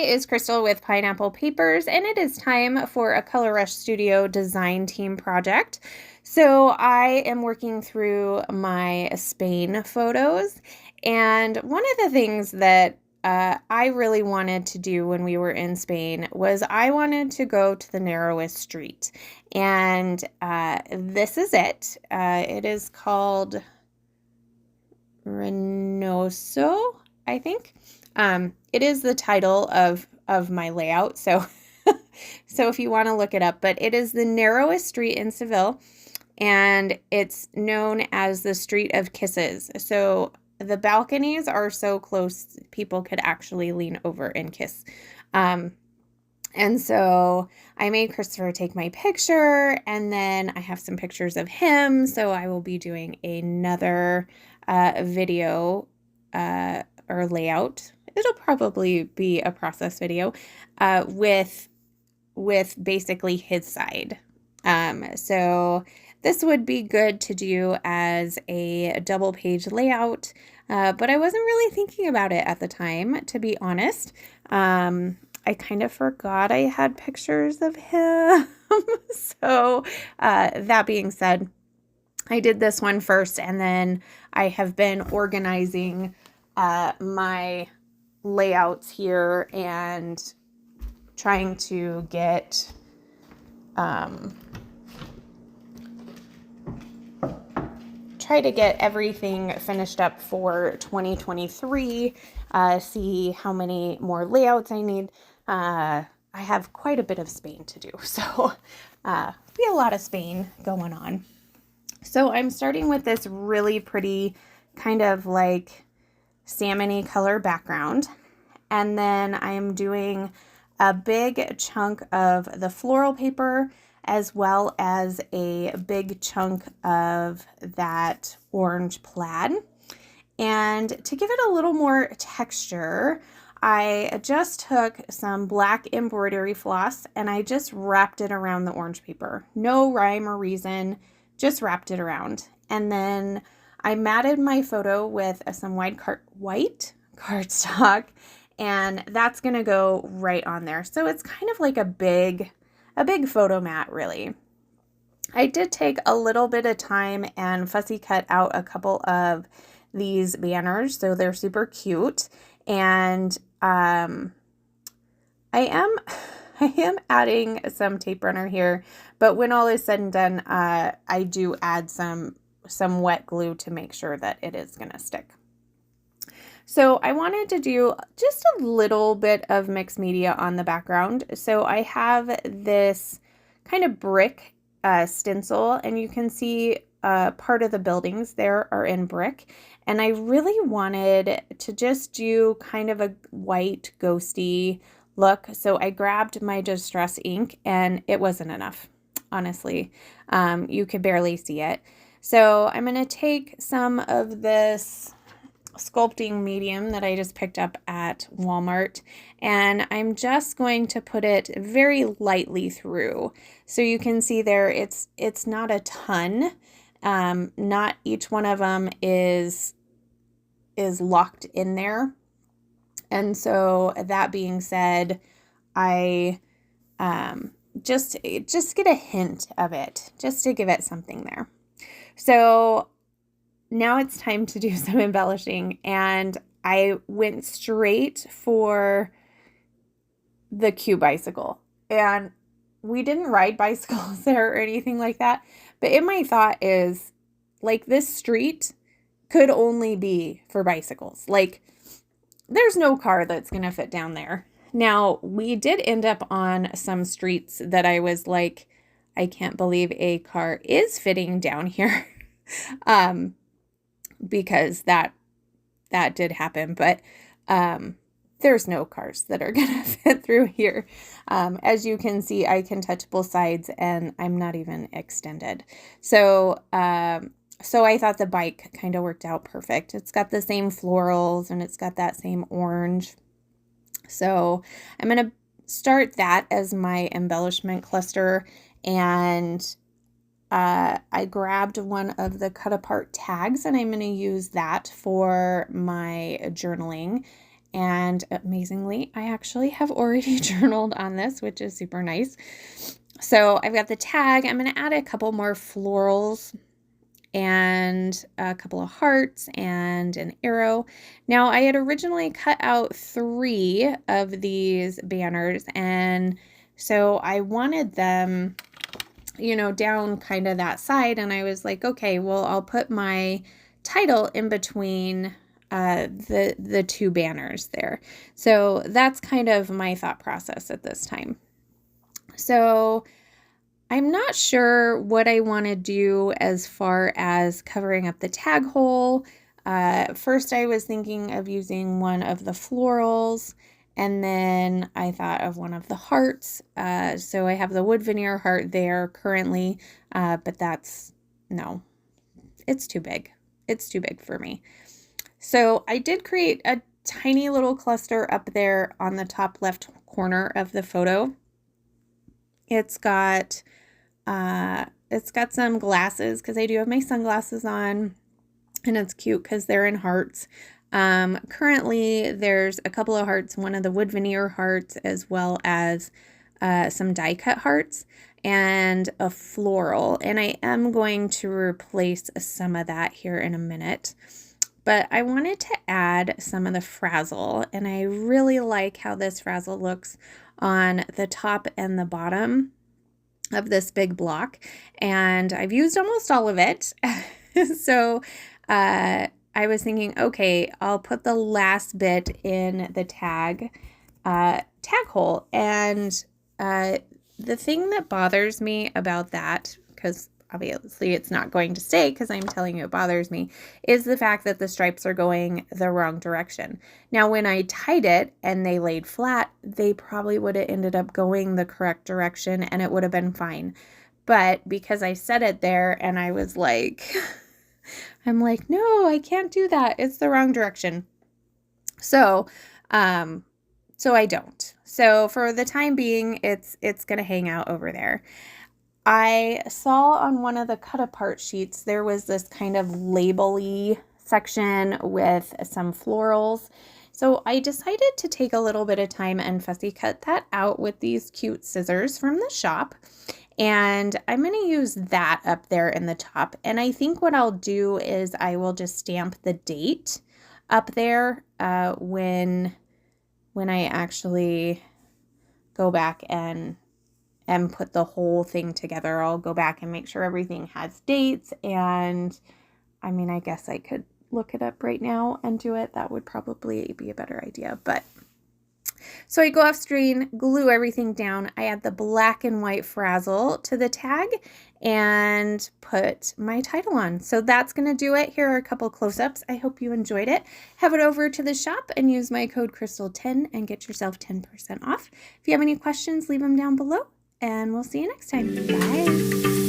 it is Crystal with Pineapple Papers, and it is time for a Color Rush Studio design team project. So I am working through my Spain photos, and one of the things that I really wanted to do when we were in Spain was I wanted to go to the narrowest street, and this is it. It is called Reinoso, I think. It is the title of my layout, so so if you want to look it up, but it is the narrowest street in Seville, and it's known as the Street of Kisses. So the balconies are so close, people could actually lean over and kiss. And so I made Christopher take my picture, and then I have some pictures of him, so I will be doing another video or layout. It'll probably be a process video with basically his side. So this would be good to do as a double page layout, but I wasn't really thinking about it at the time, to be honest. I kind of forgot I had pictures of him. So that being said, I did this one first, and then I have been organizing my layouts here and trying to get everything finished up for 2023, see how many more layouts I need. I have quite a bit of Spain to do, so be a lot of Spain going on. So I'm starting with this really pretty kind of like salmon-y color background, and then I am doing a big chunk of the floral paper as well as a big chunk of that orange plaid. And to give it a little more texture, I just took some black embroidery floss and I just wrapped it around the orange paper. No rhyme or reason, just wrapped it around. And then I matted my photo with some white cardstock, and that's going to go right on there. So it's kind of like a big photo mat, really. I did take a little bit of time and fussy cut out a couple of these banners, so they're super cute. And I am adding some tape runner here, but when all is said and done, I do add some wet glue to make sure that it is going to stick. So I wanted to do just a little bit of mixed media on the background. So I have this kind of brick stencil, and you can see part of the buildings there are in brick. And I really wanted to just do kind of a white ghosty look. So I grabbed my Distress ink, and it wasn't enough, honestly. You could barely see it. So I'm going to take some of this sculpting medium that I just picked up at Walmart, and I'm just going to put it very lightly through. So you can see there it's not a ton. Not each one of them is locked in there. And so that being said, I just get a hint of it just to give it something there. So now it's time to do some embellishing, and I went straight for the Q bicycle. And we didn't ride bicycles there or anything like that, but in my thought is, like, this street could only be for bicycles. Like, there's no car that's going to fit down there. Now, we did end up on some streets that I was like, I can't believe a car is fitting down here. Because that did happen, but there's no cars that are gonna fit through here. As you can see, I can touch both sides, and I'm not even extended. So I thought the bike kind of worked out perfect. It's got the same florals, and it's got that same orange. So I'm gonna start that as my embellishment cluster, and I grabbed one of the cut apart tags, and I'm going to use that for my journaling. And amazingly, I actually have already journaled on this, which is super nice. So I've got the tag. I'm going to add a couple more florals and a couple of hearts and an arrow. Now, I had originally cut out 3 of these banners, and so I wanted them, you know, down kind of that side, and I was like, okay, well, I'll put my title in between the 2 banners there. So that's kind of my thought process at this time. So I'm not sure what I want to do as far as covering up the tag hole. First, I was thinking of using one of the florals, and then I thought of one of the hearts. So I have the wood veneer heart there currently, but no, it's too big. It's too big for me. So I did create a tiny little cluster up there on the top left corner of the photo. It's got some glasses because I do have my sunglasses on, and it's cute because they're in hearts. Currently there's a couple of hearts, one of the wood veneer hearts, as well as some die cut hearts and a floral. And I am going to replace some of that here in a minute. But I wanted to add some of the frazzle, and I really like how this frazzle looks on the top and the bottom of this big block, and I've used almost all of it. So I was thinking, okay, I'll put the last bit in the tag hole. And the thing that bothers me about that, because obviously it's not going to stay because I'm telling you it bothers me, is the fact that the stripes are going the wrong direction. Now, when I tied it and they laid flat, they probably would have ended up going the correct direction and it would have been fine. But because I set it there and I was like, I'm like, no, I can't do that. It's the wrong direction. So I don't. So for the time being, it's going to hang out over there. I saw on one of the cut apart sheets, there was this kind of label-y section with some florals. So I decided to take a little bit of time and fussy cut that out with these cute scissors from the shop. And I'm going to use that up there in the top. And I think what I'll do is I will just stamp the date up there when I actually go back and put the whole thing together. I'll go back and make sure everything has dates. And I mean, I guess I could look it up right now and do it. That would probably be a better idea. But so I go off screen, glue everything down. I add the black and white frazzle to the tag and put my title on. So that's going to do it. Here are a couple close-ups. I hope you enjoyed it. Head over to the shop and use my code Crystal10 and get yourself 10% off. If you have any questions, leave them down below. And we'll see you next time. Bye.